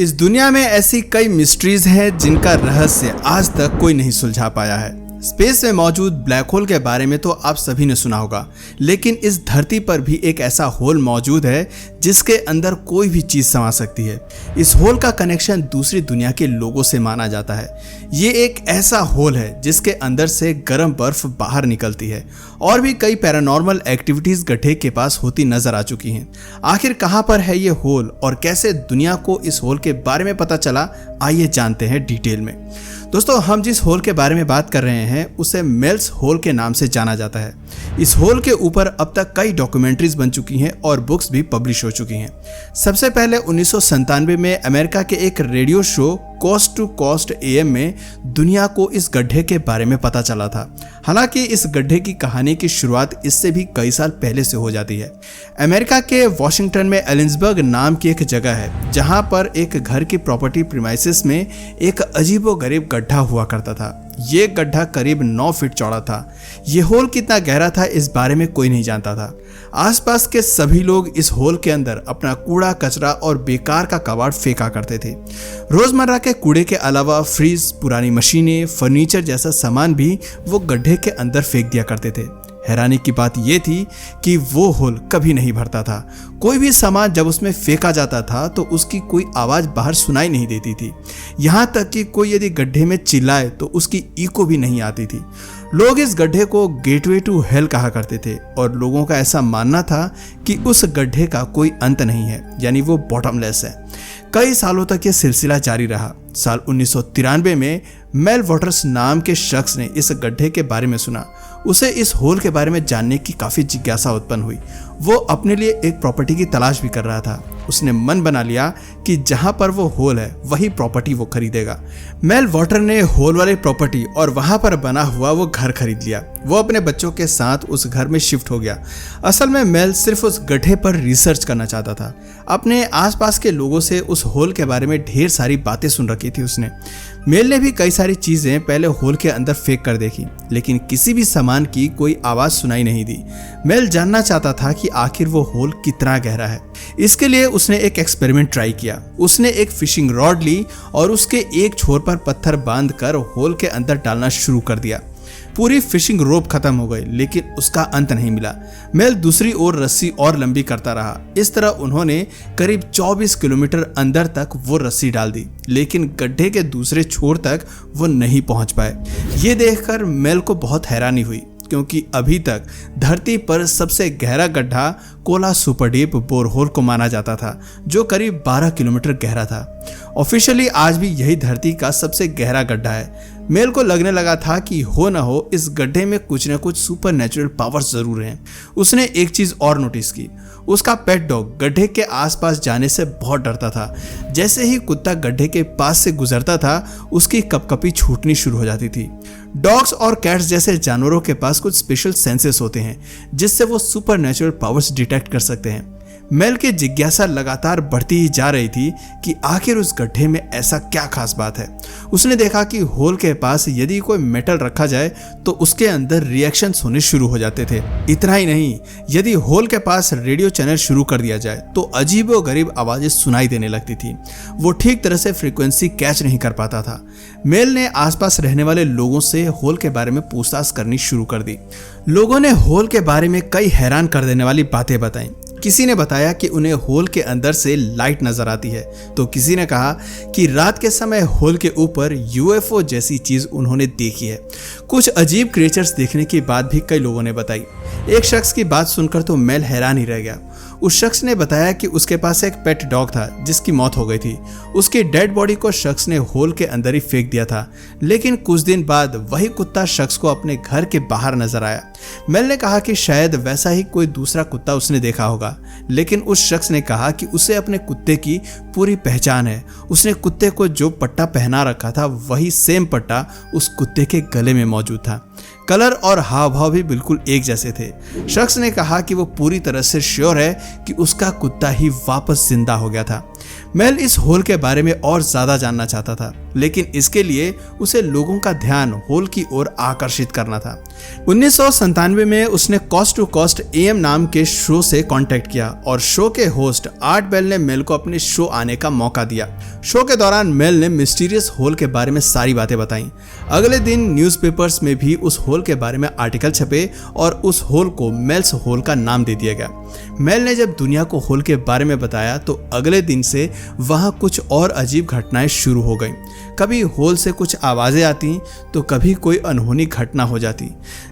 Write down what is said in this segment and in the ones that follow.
इस दुनिया में ऐसी कई मिस्ट्रीज हैं जिनका रहस्य आज तक कोई नहीं सुलझा पाया है। स्पेस में मौजूद ब्लैक होल के बारे में तो आप सभी ने सुना होगा, लेकिन इस धरती पर भी एक ऐसा होल मौजूद है जिसके अंदर कोई भी चीज समा सकती है। इस होल का कनेक्शन दूसरी दुनिया के लोगों से माना जाता है। ये एक ऐसा होल है जिसके अंदर से गर्म बर्फ बाहर निकलती है और भी कई पैरानॉर्मल एक्टिविटीज गड्ढे के पास होती नजर आ चुकी हैं। आखिर कहां पर है ये होल और कैसे दुनिया को इस होल के बारे में पता चला, आइए जानते हैं डिटेल में। दोस्तों, हम जिस होल के बारे में बात कर रहे हैं उसे मेल्स होल के नाम से जाना जाता है। इस होल के ऊपर अब तक कई डॉक्यूमेंट्रीज बन चुकी हैं और बुक्स भी पब्लिश हो चुकी हैं। सबसे पहले 1997 में अमेरिका के एक radio show coast to coast AM में दुनिया को इस गड्ढे के बारे में पता चला था। हालांकि इस गड्ढे की कहानी की शुरुआत इससे भी कई साल पहले से हो जाती है। अमेरिका के वॉशिंगटन में एलिसबर्ग नाम की एक जगह है जहां पर एक घर की प्रॉपर्टी प्रीमाइसेस में एक अजीबोगरीब गड्ढा हुआ करता था। ये गड्ढा करीब 9 फीट चौड़ा था। ये होल कितना गहरा था इस बारे में कोई नहीं जानता था। आसपास के सभी लोग इस होल के अंदर अपना कूड़ा कचरा और बेकार का कबाड़ फेंका करते थे। रोजमर्रा के कूड़े के अलावा फ्रिज, पुरानी मशीनें, फर्नीचर जैसा सामान भी वो गड्ढे के अंदर फेंक दिया करते थे। हैरानी की बात यह थी कि वो होल कभी नहीं भरता था। कोई भी सामान जब उसमें फेंका जाता था तो उसकी कोई आवाज बाहर सुनाई नहीं देती थी। यहाँ तक कि कोई यदि गड्ढे में चिल्लाए तो उसकी इको भी नहीं आती थी। लोग इस गड्ढे को गेटवे टू हेल कहा करते थे और लोगों का ऐसा मानना था कि उस गड्ढे का कोई अंत नहीं है, यानी वो बॉटमलेस है। कई सालों तक ये सिलसिला जारी रहा। साल 1993 में मेल वॉटर्स नाम के शख्स ने इस गड्ढे के बारे में सुना। उसे इस होल के बारे में जानने की काफी जिज्ञासा उत्पन्न हुई। वो अपने लिए एक प्रॉपर्टी की तलाश भी कर रहा था। उसने मन बना लिया कि जहां पर वो होल है वही प्रॉपर्टी वो खरीदेगा। मेल वॉटर ने होल वाली प्रॉपर्टी और वहां पर बना हुआ वो घर खरीद लिया। वो अपने बच्चों के साथ उस घर में शिफ्ट हो गया। असल में मेल सिर्फ उस गड्ढे पर रिसर्च करना चाहता था। अपने आसपास के लोगों से उस होल के बारे में ढेर सारी बातें सुन रखी थी उसने। मेल ने भी कई सारी चीजें पहले होल के अंदर फेंक कर देखी, लेकिन किसी भी सामान की कोई आवाज सुनाई नहीं दी। मेल जानना चाहता था कि आखिर वो होल कितना गहरा है। इसके लिए उसने एक एक्सपेरिमेंट ट्राई किया। उसने एक फिशिंग रॉड ली और उसके एक छोर पर पत्थर बांधकर होल के अंदर डालना शुरू कर दिया। पूरी फिशिंग रोप खत्म हो गई, लेकिन उसका अंत नहीं मिला। मेल दूसरी ओर रस्सी और लंबी करता रहा। इस तरह उन्होंने करीब 24 किलोमीटर अंदर तक वो रस्सी डाल दी, लेकिन गड्ढे के दूसरे छोर तक वो नहीं पहुंच पाए। ये देखकर मेल को बहुत हैरानी हुई, क्योंकि अभी तक धरती पर सबसे गहरा गड्ढा कोला सुपर डीप बोरहोल को माना जाता था, जो करीब 12 किलोमीटर गहरा था। ऑफिशियली आज भी यही धरती का सबसे गहरा गड्ढा है। मेल को लगने लगा था कि हो न हो इस गड्ढे में कुछ न कुछ सुपर नेचुरल पावर्स जरूर हैं। उसने एक चीज और नोटिस की। उसका पेट डॉग गड्ढे के आसपास जाने से बहुत डरता था। जैसे ही कुत्ता गड्ढे के पास से गुजरता था, उसकी कपकपी छूटनी शुरू हो जाती थी। डॉग्स और कैट्स जैसे जानवरों के पास कुछ स्पेशल सेंसेस होते हैं जिससे वो सुपर नेचुरल पावर्स डिटेक्ट कर सकते हैं। मेल की जिज्ञासा लगातार बढ़ती ही जा रही थी कि आखिर उस गड्ढे में ऐसा क्या खास बात है। उसने देखा कि होल के पास यदि कोई मेटल रखा जाए तो उसके अंदर रिएक्शंस होने शुरू हो जाते थे। इतना ही नहीं, यदि होल के पास रेडियो चैनल शुरू कर दिया जाए तो अजीबोगरीब आवाजें सुनाई देने लगती थी। वो ठीक तरह से फ्रीक्वेंसी कैच नहीं कर पाता था। मेल ने आसपास रहने वाले लोगों से होल के बारे में पूछताछ करनी शुरू कर दी। लोगों ने होल के बारे में कई हैरान कर देने वाली बातें बताई। किसी ने बताया कि उन्हें होल के अंदर से लाइट नजर आती है, तो किसी ने कहा कि रात के समय होल के ऊपर UFO जैसी चीज उन्होंने देखी है। कुछ अजीब क्रिएचर्स देखने की बात भी कई लोगों ने बताई। एक शख्स की बात सुनकर तो मेल हैरान ही रह गया। उस शख्स ने बताया कि उसके पास एक पेट डॉग था जिसकी मौत हो गई थी। उसकी डेड बॉडी को शख्स ने होल के अंदर ही फेंक दिया था, लेकिन कुछ दिन बाद वही कुत्ता शख्स को अपने घर के बाहर नजर आया। मेल ने कहा कि शायद वैसा ही कोई दूसरा कुत्ता उसने देखा होगा, लेकिन उस शख्स ने कहा कि उसे अपने कुत्ते की पूरी पहचान है। उसने कुत्ते को जो पट्टा पहना रखा था वही सेम पट्टा उस कुत्ते के गले में मौजूद था। कलर और हाव भाव भी बिल्कुल एक जैसे थे। शख्स ने कहा कि वो पूरी तरह से श्योर है कि उसका कुत्ता ही वापस जिंदा हो गया था। मेल इस होल के बारे में और ज्यादा जानना चाहता था, लेकिन इसके लिए उसे लोगों का ध्यान होल की ओर आकर्षित करना था। 1997 में उसने कॉस्ट टू कॉस्ट AM नाम के शो से कांटेक्ट किया और शो के होस्ट आर्ट बेल ने मेल को अपने शो आने का मौका दिया। शो के दौरान मेल ने मिस्टीरियस होल के बारे में सारी बातें बताई। अगले दिन न्यूज़पेपर्स में भी उस होल के बारे में आर्टिकल छपे और उस होल को मेल्स होल का नाम दे दिया गया। मेल ने जब दुनिया को होल के बारे में बताया तो अगले दिन से वहां कुछ और अजीब घटनाएं शुरू हो गईं। कभी होल से कुछ आवाजें आती तो कभी कोई अनहोनी घटना हो जाती।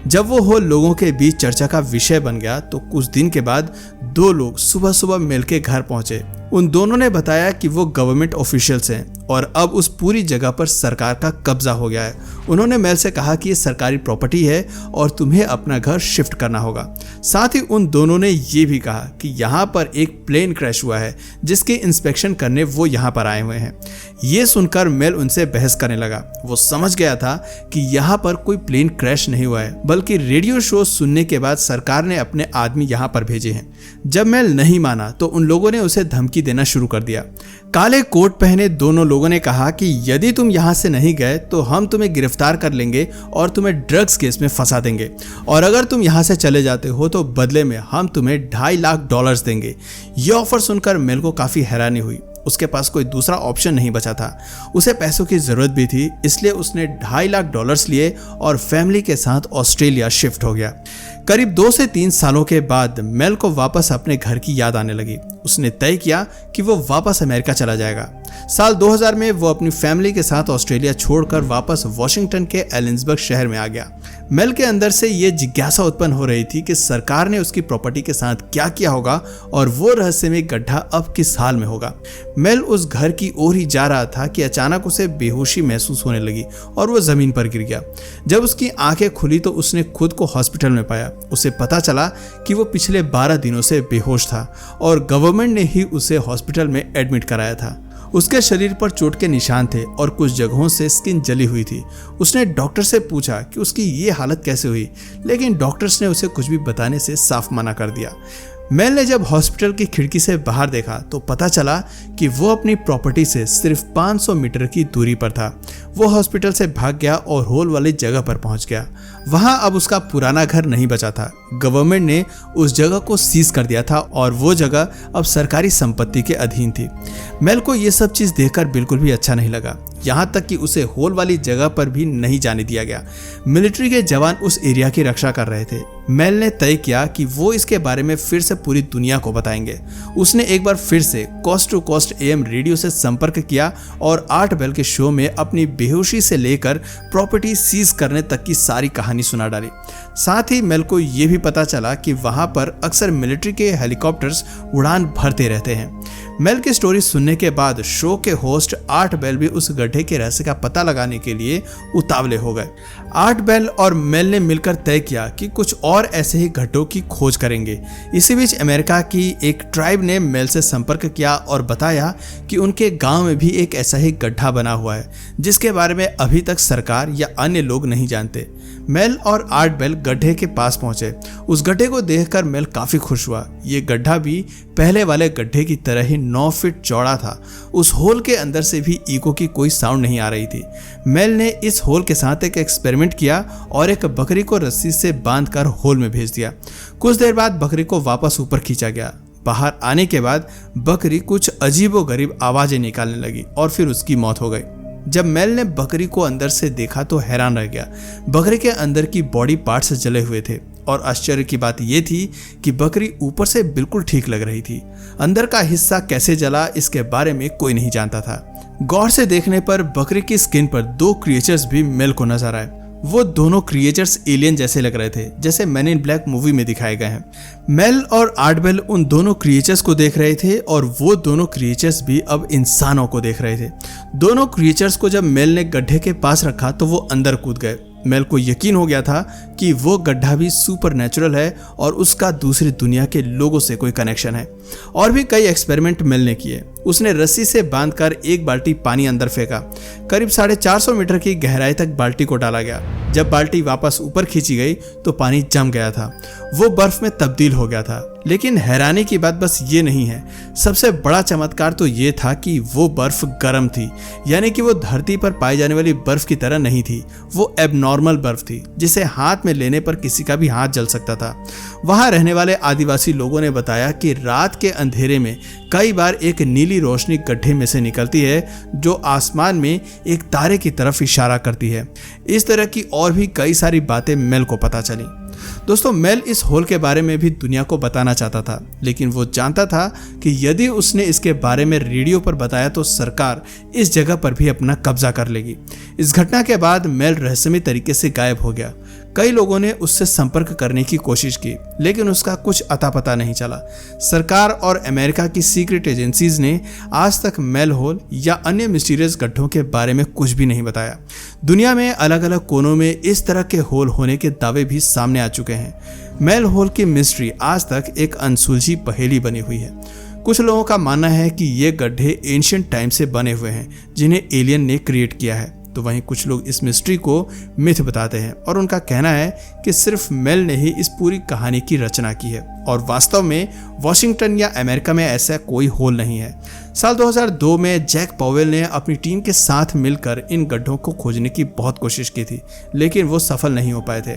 जब वो होल लोगों के बीच चर्चा का विषय बन गया तो कुछ दिन के बाद 2 लोग सुबह सुबह मेल के घर पहुंचे। उन दोनों ने बताया कि वो गवर्नमेंट ऑफिशियल्स हैं और अब उस पूरी जगह पर सरकार का कब्जा हो गया है। उन्होंने मेल से कहा कि ये सरकारी प्रॉपर्टी है और तुम्हें अपना घर शिफ्ट करना होगा। साथ ही उन दोनों ने ये भी कहा कि यहाँ पर एक प्लेन क्रैश हुआ है जिसकी इंस्पेक्शन करने वो यहाँ पर आए हुए हैं। ये सुनकर मेल उनसे बहस करने लगा। वो समझ गया था कि यहाँ पर कोई प्लेन क्रैश नहीं हुआ है, बल्कि रेडियो शो सुनने के बाद सरकार ने अपने आदमी यहाँ पर भेजे हैं। जब मेल नहीं माना तो उन लोगों ने उसे धमकी देना शुरू कर दिया। काले कोट पहने दोनों लोगों ने कहा कि यदि तुम यहाँ से नहीं गए तो हम तुम्हें गिरफ्तार कर लेंगे और तुम्हें ड्रग्स केस में फंसा देंगे, और अगर तुम यहाँ से चले जाते हो तो बदले में हम तुम्हें $2.5 लाख देंगे। ये ऑफर सुनकर मेल को काफी हैरानी हुई। उसके पास कोई दूसरा ऑप्शन नहीं बचा था। उसे पैसों की जरूरत भी थी, इसलिए उसने $2.5 लाख लिए और फैमिली के साथ ऑस्ट्रेलिया शिफ्ट हो गया। करीब 2 से 3 सालों के बाद मेल को वापस अपने घर की याद आने लगी। उसने तय किया कि वो वापस अमेरिका चला जाएगा। साल 2000 में वो अपनी फैमिली के साथ ऑस्ट्रेलिया छोड़कर वापस वॉशिंगटन के एलिसबर्ग शहर में आ गया। मेल के अंदर से ये जिज्ञासा उत्पन्न हो रही थी कि सरकार ने उसकी प्रॉपर्टी के साथ क्या किया होगा और वो रहस्यमय गड्ढा अब किस हाल में होगा। मेल उस घर की ओर ही जा रहा था कि अचानक उसे बेहोशी महसूस होने लगी और वो जमीन पर गिर गया। जब उसकी आंखें खुली तो उसने खुद को हॉस्पिटल में पाया। उसे पता चला कि वो पिछले 12 दिनों से बेहोश था और गवर्नमेंट ने ही उसे हॉस्पिटल में एडमिट कराया था। उसके शरीर पर चोट के निशान थे और कुछ जगहों से स्किन जली हुई थी। उसने डॉक्टर से पूछा कि उसकी ये हालत कैसे हुई, लेकिन डॉक्टर्स ने उसे कुछ भी बताने से साफ मना कर दिया। मेल ने जब हॉस्पिटल की खिड़की से बाहर देखा तो पता चला कि वो अपनी प्रॉपर्टी से सिर्फ 500 मीटर की दूरी पर था। वो हॉस्पिटल से भाग गया और होल वाली जगह पर पहुंच गया। वहां अब उसका पुराना घर नहीं बचा था। गवर्नमेंट ने उस जगह को सीज कर दिया था और वो जगह अब सरकारी संपत्ति के अधीन थी। मेल को ये सब चीज देखकर बिल्कुल भी अच्छा नहीं लगा, यहाँ तक कि उसे होल वाली जगह पर भी नहीं जाने दिया गया। मिलिट्री के जवान उस एरिया की रक्षा कर रहे थे। मेल ने तय किया कि वो इसके बारे में फिर से पूरी दुनिया को बताएंगे। उसने एक बार फिर से coast to coast AM radio से संपर्क किया और आर्ट बेल के शो में अपनी बेहोशी से लेकर प्रॉपर्टी सीज करने तक की सारी कहानी सुना डाली। साथ ही मेल को ये भी पता चला कि वहां पर अक्सर मिलिट्री के हेलीकॉप्टर्स उड़ान भरते रहते हैं। मेल की स्टोरी सुनने के बाद शो के होस्ट आर्ट बेल भी उस गड्ढे के रहस्य का पता लगाने के लिए उतावले हो गए। आर्ट बेल और मेल ने मिलकर तय किया कि कुछ और ऐसे ही गड्ढों की खोज करेंगे। इसी बीच अमेरिका की एक ट्राइब ने मेल से संपर्क किया और बताया कि उनके गांव में भी एक ऐसा ही गड्ढा बना हुआ है जिसके बारे में अभी तक सरकार या अन्य लोग नहीं जानते। मेल और आर्ट बेल गड्ढे के पास पहुंचे। उस गड्ढे को देखकर मेल काफी खुश हुआ। ये गड्ढा भी पहले वाले गड्ढे की तरह ही 9 फीट चौड़ा था। उस होल के अंदर से भी इको की कोई साउंड नहीं आ रही थी। मेल ने इस होल के साथ एक एक्सपेरिमेंट किया और एक बकरी को रस्सी से बांधकर होल में भेज दिया। कुछ देर बाद बकरी को वापस ऊपर खींचा गया। बाहर आने के बाद बकरी कुछ अजीबोगरीब आवाजें निकालने लगी और फिर उसकी मौत हो गई। जब मेल ने बकरी को अंदर से देखा तो हैरान रह गया। बकरी के अंदर की बॉडी पार्ट्स जले हुए थे और आश्चर्य की बात यह थी कि बकरी ऊपर से बिल्कुल ठीक लग रही थी। अंदर का हिस्सा कैसे जला इसके बारे में कोई नहीं जानता था। गौर से देखने पर बकरी की स्किन पर 2 क्रिएचर्स भी मेल को नजर आए। वो दोनों क्रिएचर्स एलियन जैसे लग रहे थे, जैसे मैन इन ब्लैक मूवी में दिखाए गए हैं। मेल और आर्ट बेल उन दोनों क्रिएचर्स को देख रहे थे और वो दोनों क्रिएचर्स भी अब इंसानों को देख रहे थे। दोनों क्रिएचर्स को जब मेल ने गड्ढे के पास रखा तो वो अंदर कूद गए। मेल को यकीन हो गया था कि वो गड्ढा भी सुपर नेचुरल है और उसका दूसरी दुनिया के लोगों से कोई कनेक्शन है। और भी कई एक्सपेरिमेंट मेल ने किए। उसने रस्सी से बांधकर एक बाल्टी पानी अंदर फेंका। करीब 450 मीटर की गहराई तक बाल्टी को डाला गया। जब बाल्टी वापस ऊपर खींची गई तो पानी जम गया था, वो बर्फ में तब्दील हो गया था। लेकिन हैरानी की बात बस ये नहीं है, सबसे बड़ा चमत्कार तो ये था कि वो बर्फ गर्म थी, यानी कि वो धरती पर पाई जाने वाली बर्फ की तरह नहीं थी। वो एबनॉर्मल बर्फ थी जिसे हाथ में लेने पर किसी का भी हाथ जल सकता था। वहां रहने वाले आदिवासी लोगों ने बताया कि रात के अंधेरे में कई बार एक नीली रोशनी गड्ढे में से निकलती है जो आसमान में एक तारे की तरफ इशारा करती है। इस तरह की और भी कई सारी बातें मेल को पता चली। दोस्तों, मेल इस होल के बारे में भी दुनिया को बताना चाहता था, लेकिन वो जानता था कि यदि उसने इसके बारे में रेडियो पर बताया तो सरकार इस जगह पर भी अपना कब्जा कर लेगी। इस घटना के बाद मेल रहस्यमय तरीके से गायब हो गया। कई लोगों ने उससे संपर्क करने की कोशिश की, लेकिन उसका कुछ अता पता नहीं चला। सरकार और अमेरिका की सीक्रेट एजेंसीज ने आज तक मेल होल या अन्य मिस्टीरियस गड्ढों के बारे में कुछ भी नहीं बताया। दुनिया में अलग अलग कोनों में इस तरह के होल होने के दावे भी सामने आ चुके हैं। मेल होल की मिस्ट्री आज तक एक अनसुलझी पहेली बनी हुई है। कुछ लोगों का मानना है कि ये गड्ढे एंशिएंट टाइम से बने हुए हैं जिन्हें एलियन ने क्रिएट किया है, तो वहीं कुछ लोग इस मिस्ट्री को मिथ बताते हैं और उनका कहना है कि सिर्फ मेल ने ही इस पूरी कहानी की रचना की है और वास्तव में वॉशिंगटन या अमेरिका में ऐसा कोई होल नहीं है। साल 2002 में जैक पॉवेल ने अपनी टीम के साथ मिलकर इन गड्ढों को खोजने की बहुत कोशिश की थी, लेकिन वो सफल नहीं हो पाए थे।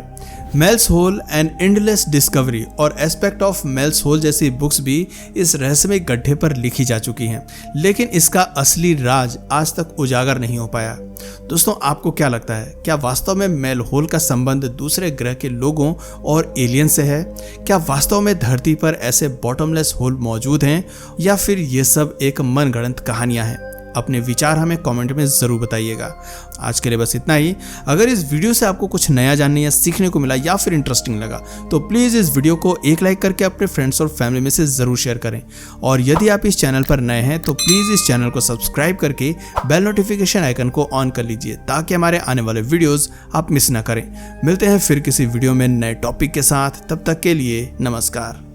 Mel's hole and endless discovery और एस्पेक्ट ऑफ मेल्स होल जैसी बुक्स भी इस रहस्यमय गड्ढे पर लिखी जा चुकी हैं, लेकिन इसका असली राज आज तक उजागर नहीं हो पाया। दोस्तों, आपको क्या लगता है, क्या वास्तव में मेल होल का संबंध दूसरे ग्रह के लोगों और एलियन से है? क्या वास्तव में धरती पर ऐसे बॉटमलेस होल मौजूद हैं या फिर ये सब एक मनगढ़ंत कहानियां हैं? अपने विचार हमें कमेंट में ज़रूर बताइएगा। आज के लिए बस इतना ही। अगर इस वीडियो से आपको कुछ नया जानने या सीखने को मिला या फिर इंटरेस्टिंग लगा तो प्लीज़ इस वीडियो को एक लाइक करके अपने फ्रेंड्स और फैमिली में से ज़रूर शेयर करें। और यदि आप इस चैनल पर नए हैं तो प्लीज़ इस चैनल को सब्सक्राइब करके बेल नोटिफिकेशन आइकन को ऑन कर लीजिए ताकि हमारे आने वाले वीडियोज़ आप मिस ना करें। मिलते हैं फिर किसी वीडियो में नए टॉपिक के साथ, तब तक के लिए नमस्कार।